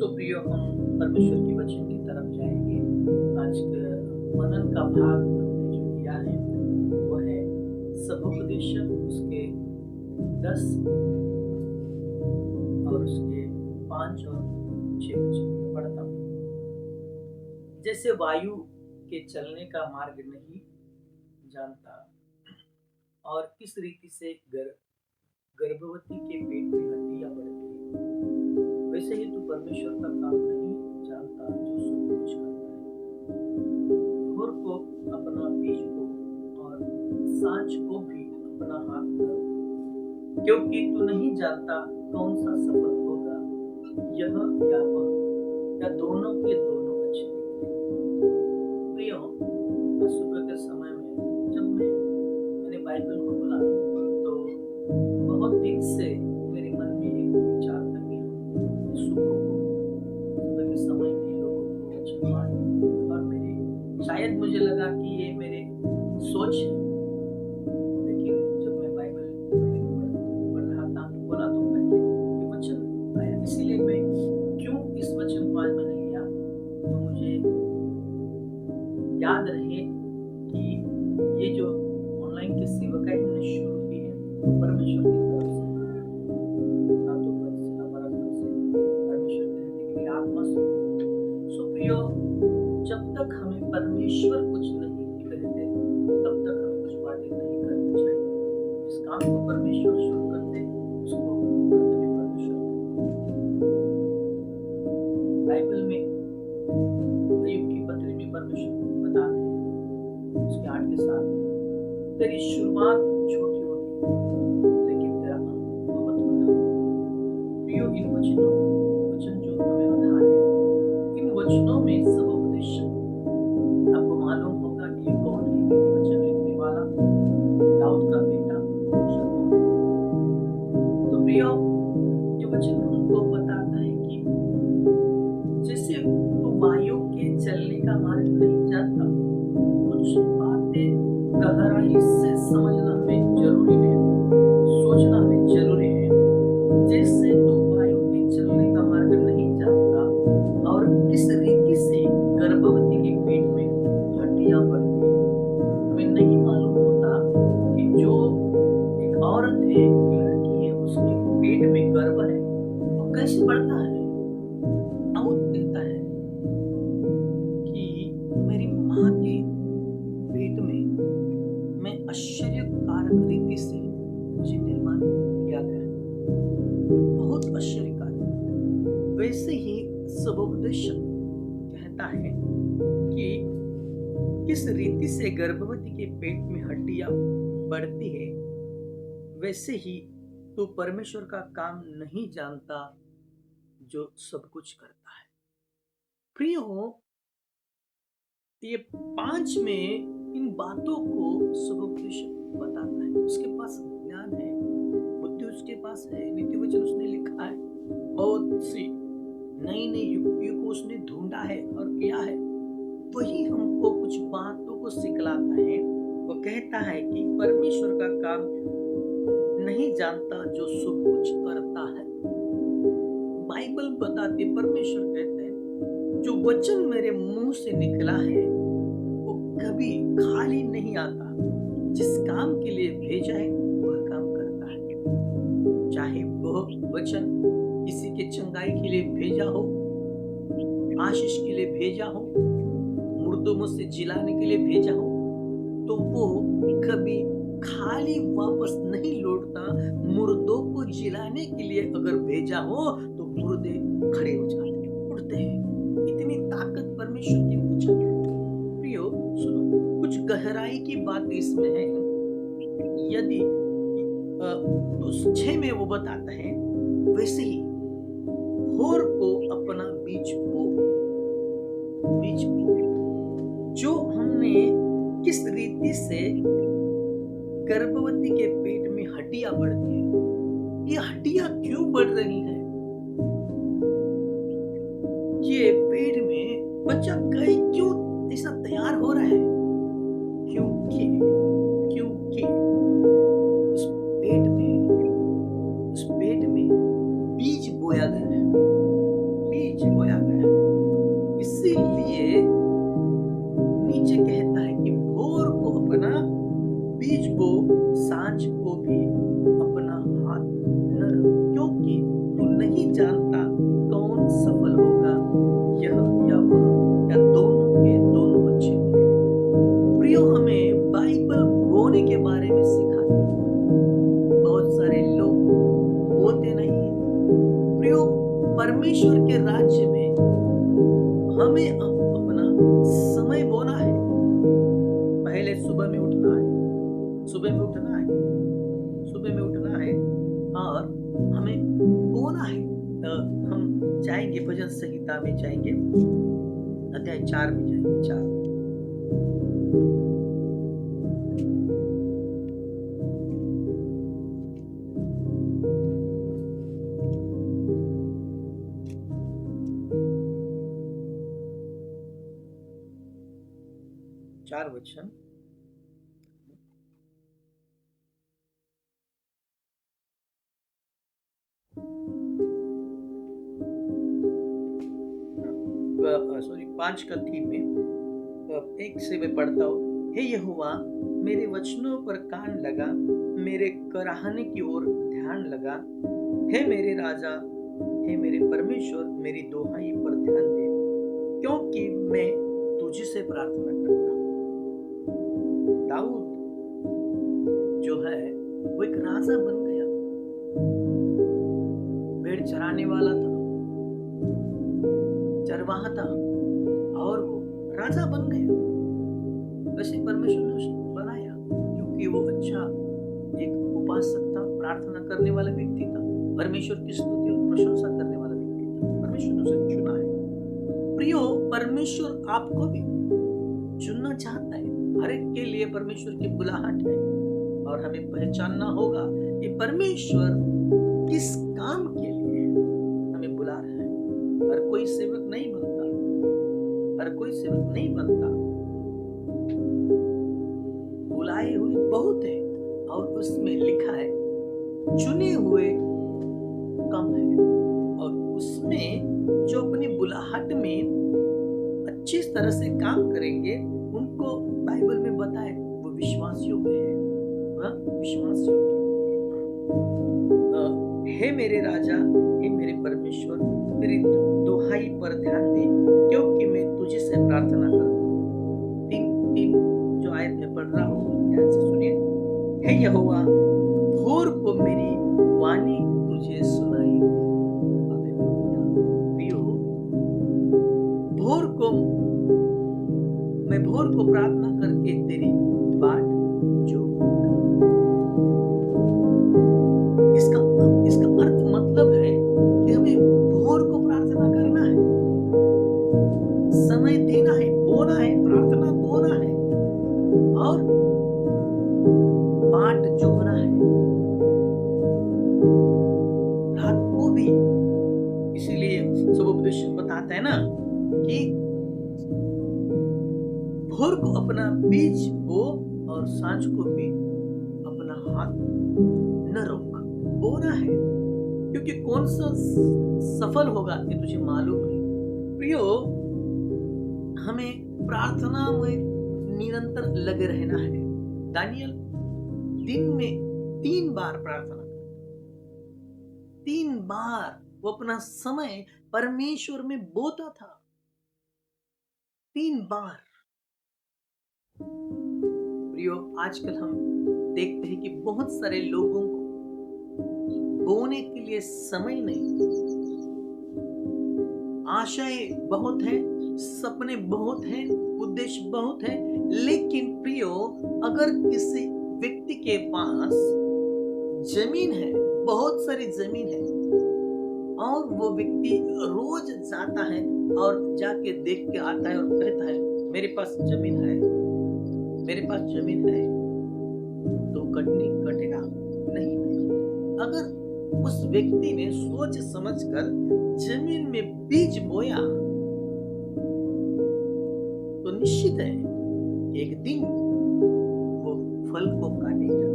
तो प्रियो हम परमेश्वर के वचन की तरफ जाएंगे। आज के मनन का भाग हमने जो लिया है वो है सभोपदेश उसके 10 और उसके 5 और 6 वचन पढ़ता हूँ। जैसे वायु के चलने का मार्ग नहीं जानता और किस रीति से गर्भवती के पेट में हड्डियां बढ़ती है, वैसे ही तू परमेश्वर का काम नहीं जानता जो सब कुछ करता है। भोर को अपना बीज बो और सांझ को भी अपना हाथ धरो, क्योंकि तू नहीं जानता कौन सा सफल होगा, यह या वह, या दोनों के दोनों अच्छे निकलेंगे। प्रियो, सुबह के समय में जब मैंने बाइबल खोला तो बहुत दिन से मेरे मन में एक विचार था कि सुबह के समय में लोगों को वचन पाठ, और मेरे शायद मुझे लगा कि ये मेरे सोच है, लेकिन जब मैं बाइबल पढ़ रहा था तो बोला तो पहले ये वचन आया, इसीलिए मैं क्यों इस वचन को आज मैंने लिया तो मुझे याद रहे कि ये जो ऑनलाइन की सेवकाई हमने शुरू की है परमेश्वर की तरफ से, ना तो पद से ना पराक्रम से, परमेश्वर के रहते के लिए आत्मा से। सो प्रियो, जब तक हमें परमेश्वर कुछ नहीं कहते तब तक हमें कुछ बातें नहीं करनी चाहिए। जिस काम को परमेश्वर शुरू करते उसको करते भी परमेश्वर। बाइबल में अय्यूब की पत्री में परमेश्वर बताते हैं उसके 8 के 7 में, तेरी शुरुआत छोटी होगी लेकिन तेरा अंत बहुत बड़ा। प्रियो, इन वचन जो हमें आधार है, इन वचनों में सब उपदेश आपको मालूम होगा कि ये कौन है। ये वचन लिखने वाला दाऊद का बेटा शलोमोन है। तो प्रियो, ये वचन हमको बताता है कि जैसे तो वायु के चलने का मार्ग नहीं जानता, कुछ बातें गहराई से समझना हमें जरूरी है, सोचना हमें जरूरी है। जैसे तू वायु के चलने का मार्ग नहीं जानता और किस रीति से गर्भवती के पेट में हड्डियां बढ़ती है, हमें नहीं मालूम होता कि जो एक औरत है, एक लड़की है, उसके पेट में गर्भ है, वो कैसे बढ़ता है। दाऊद कहता है कि मेरी माँ के पेट में मैं आश्चर्यकारक रीति से मुझे निर्माण किया गया है, बहुत आश्चर्यकारक। वैसे ही सबोपदेश कहता है कि किस रीति से गर्भवती के पेट में हड्डियां बढ़ती है, वैसे ही तू परमेश्वर का काम नहीं जानता जो सब कुछ करता है। प्रिय हो, ये 5 में इन बातों को सबोपदेश बताता है। उसके पास ज्ञान है, बुद्धि उसके पास है, नीति वचन उसने लिखा है, बहुत सी नई नई युक्तियों को उसने ढूंढा है और किया है। वही हमको कुछ बातों को सिखलाता है। वो कहता है कि परमेश्वर का काम नहीं जानता जो सब कुछ करता है। बाइबल बताती, परमेश्वर कहते हैं जो वचन मेरे मुंह से निकला है वो कभी खाली नहीं आता, जिस काम के लिए भेजा है वह काम करता है। चाहे वह वचन किसी के चंगाई के लिए भेजा हो, आशीष के लिए भेजा हो, मुर्दों से जिलाने के लिए भेजा हो, तो वो कभी खाली वापस नहीं लौटता। मुर्दों को जिलाने के लिए अगर भेजा हो तो मुर्दे खड़े हो जाते हैं, उठते हैं। इतनी ताकत परमेश्वर की वचन है। प्रियो सुनो, कुछ गहराई की बात इसमें है। यदि तो 6 में वो बताता है, वैसे ही भोर को अपना बीज बो, जो हमने किस रीति से गर्भवती के पेट में हड्डियां बढ़ती है। ये हड्डियां क्यों बढ़ रही हैं? ये पेट में बच्चा क्यों ऐसा तैयार हो रहा है? क्योंकि उस पेट में बीज बोया गया है। बीज बोया गया। इसीलिए नीचे कहता है कि भोर को अपना बीज बो, सांझ को भी अपना हाथ न रख, क्योंकि तू नहीं जानता कौन सफल होगा, यह या वह, या दोनों के दोनों अच्छे होंगे। प्रियो, हमें बाइबल बोने के बारे में सिखाती है। बहुत सारे लोग बोते नहीं है। प्रियो, परमेश्वर के राज्य में हमें अपना समय बोना है। पहले सुबह में उठना है, सुबह में उठना है, सुबह में उठना है और हमें बोना है। हम जाएंगे भजन संहिता में, जाएंगे अध्याय 4 में, जाएंगे 4। चार वचन। सॉरी, 5 का 3 में 1 से मैं पढ़ता हूँ। हे यहोवा, मेरे वचनों पर कान लगा, मेरे कराहने की ओर ध्यान लगा। हे मेरे राजा, हे मेरे परमेश्वर, मेरी दोहाई पर ध्यान दे, क्योंकि मैं तुझे से प्रार्थना करता हूँ। दाऊद जो है वो एक राजा बन गया। भेड़ चराने वाला था, चरवाहा था, और वो राजा बन गया। वैसे परमेश्वर ने उसको बनाया क्योंकि वो अच्छा एक उपासक था, प्रार्थना करने वाला व्यक्ति था, परमेश्वर की स्तुति और प्रशंसा करने वाला व्यक्ति था। परमेश्वर ने उसे चुना है। प्रियो, परमेश्वर आपको भी चुनना चाहता है। हर एक के लिए परमेश्वर की बुलाहट है और हमें पहचानना होगा कि परमेश्वर किस काम के लिए हमें बुला रहा है। हर कोई सेवक नहीं बनता, हर कोई सेवक नहीं बनता। बुलाए हुए बहुत है और उसमें लिखा है चुने हुए कम है। और उसमें जो अपनी बुलाहट में अच्छी तरह से काम करेंगे, उनको बाइबल में बताए वो विश्वास योग्य है। विश्वास योग्य। हे मेरे राजा, हे मेरे परमेश्वर, मेरी दोहाई पर ध्यान दे, क्योंकि मैं तुझे से प्रार्थना करता हूँ। 3 जो आयत में पढ़ रहा हूँ, ध्यान से सुनिए। हे यहोवा, भोर को मेरी वाणी तुझे सुनाई दे। प्रियो, मैं भोर को प्रार्थना करके तेरी बाट जो इसका अर्थ मतलब है कि हमें भोर को प्रार्थना करना है, समय देना है, बोना है, प्रार्थना बोना है और बाट जोहना है रात को भी। इसीलिए सुबोपदेश बताता है ना कि भोर को अपना बीज बो और सांझ को भी अपना हाथ न रोक। बोना है, क्योंकि कौन सा सफल होगा ये तुझे मालूम नहीं। प्रियो, हमें प्रार्थना में निरंतर लगे रहना है। दानियल दिन में 3 बार प्रार्थना करता, 3 बार वो अपना समय परमेश्वर में बोता था। 3 बार। प्रियो, आजकल हम देखते हैं कि बहुत सारे लोगों को बोने के लिए समय नहीं। आशाएं बहुत हैं, सपने बहुत हैं, उद्देश्य बहुत हैं, लेकिन प्रियो, अगर किसी व्यक्ति के पास जमीन है, बहुत सारी जमीन है, और वो व्यक्ति रोज जाता है और जाके देख के आता है और कहता है मेरे पास जमीन है, मेरे पास जमीन है, तो कटनी कटेगा नहीं। अगर उस व्यक्ति ने सोच समझकर जमीन में बीज बोया तो निश्चित है एक दिन वो फल को काटेगा।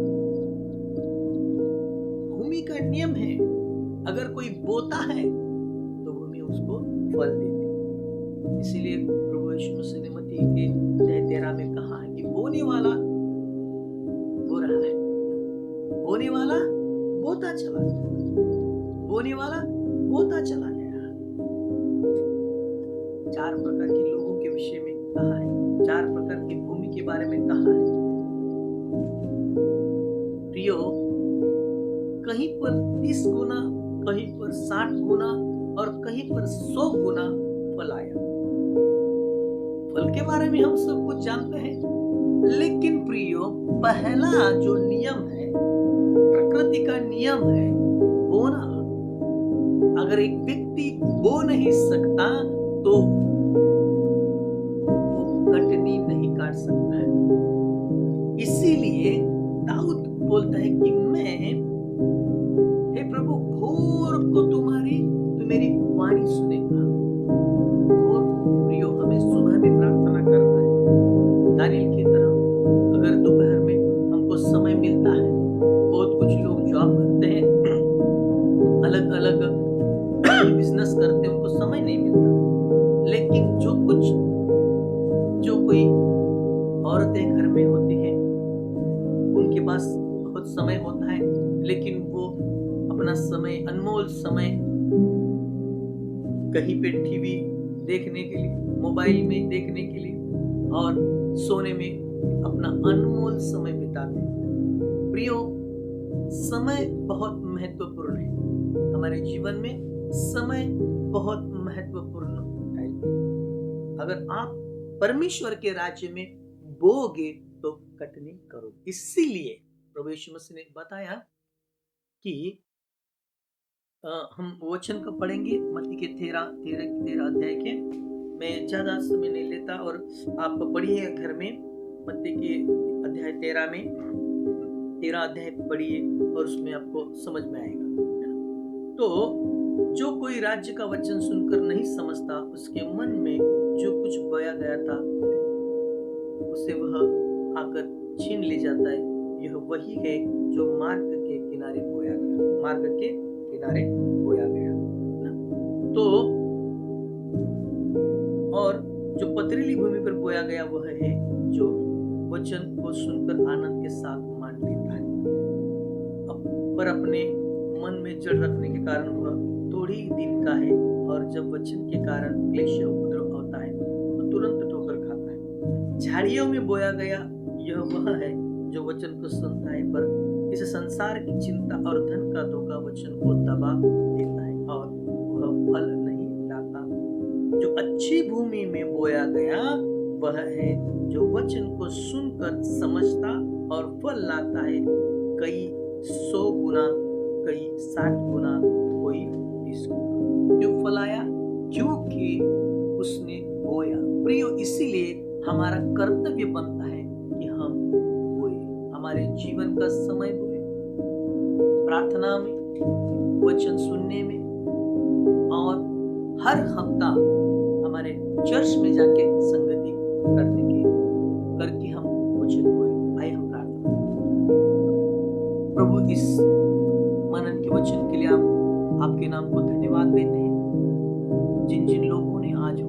भूमि का नियम है, अगर कोई बोता है तो भूमि उसको फल देती। इसीलिए प्रभु यीशु मसीह ने मत्ती के अध्याय 13 में कहा है कि बोने वाला बो रहा है, बोने वाला बोता चला गया, बोने वाला बोता चला गया। 4 प्रकार के लोगों के विषय में कहा है, 4 प्रकार की भूमि के बारे में कहा है। प्रियो, कहीं पर 30 गुना, कहीं पर 60 गुना और कहीं पर 100 गुना फल आया। फल के बारे में हम सब कुछ जानते हैं, लेकिन प्रियो पहला जो नियम है, प्रकृति का नियम है, बोना। अगर एक व्यक्ति बो नहीं सकता तो वो कटनी नहीं काट सकता है। इसीलिए दाऊद बोलता है कि मैं, हे प्रभु, भोर को तू मेरी वाणी सुनेगा। और प्रियो, हमें सुबह भी प्रार्थना करना है दानियल की तरह। अगर दोपहर में हमको समय मिलता है, बहुत कुछ लोग जॉब करते हैं, अलग अलग बिजनेस करते हैं, उनको समय नहीं मिलता। लेकिन जो कोई औरतें घर में होती हैं, उनके पास बहुत समय होता है, लेकिन वो अपना समय, अनमोल समय कहीं पे टीवी देखने के लिए, मोबाइल में देखने के लिए और सोने में अपना अनमोल समय बिताते हैं। प्रियो, समय बहुत महत्वपूर्ण है। हमारे जीवन में समय बहुत महत्वपूर्ण है। अगर आप परमेश्वर के राज्य में बोगे तो कटनी करो। इसीलिए प्रभु यीशु मसीह ने बताया कि हम वचन को पढ़ेंगे मत्ती के 13 अध्याय के। मैं ज्यादा समय नहीं लेता और आप पढ़िए घर में, मत्ती के अध्याय 13 अध्याय पढ़िए और उसमें आपको समझ में आएगा। तो जो कोई राज्य का वचन सुनकर नहीं समझता, उसके मन में जो कुछ बोया गया था उसे वह आकर छीन ले जाता है। यह वही है जो मार्ग के किनारे बोया गया। तो और जो पथरीली भूमि पर बोया गया वह है जो वचन को सुनकर आनंद के साथ मान लेता है, पर अपने मन में जड़ रखने के कारण वह थोड़ी ही दिन का है, और जब वचन के कारण क्लेश उपद्रव होता है तो तुरंत ठोकर खाता है। झाड़ियों में बोया गया यह वह है जो वचन को सुनता है, पर इस संसार की चिंता और धन का धोखा वचन को दबा देता है और वह फल नहीं लाता। जो अच्छी भूमि में बोया गया वह है जो वचन को सुनकर समझता और फल लाता है, कई 100 गुना, कई 60 गुना, कोई 20 गुना। जो फल आया क्योंकि उसने बोया। प्रियो, इसीलिए हमारा कर्तव्य बनता है कि हम बोए, हमारे जीवन का समय बोए, प्रार्थना में, वचन सुनने में, और हर हफ्ता हमारे चर्च में जाके संगति करके हम वचन बोए। आइए हम प्रार्थना। प्रभु, इस मनन के वचन के लिए आपके नाम को धन्यवाद देते हैं। जिन जिन लोगों ने आज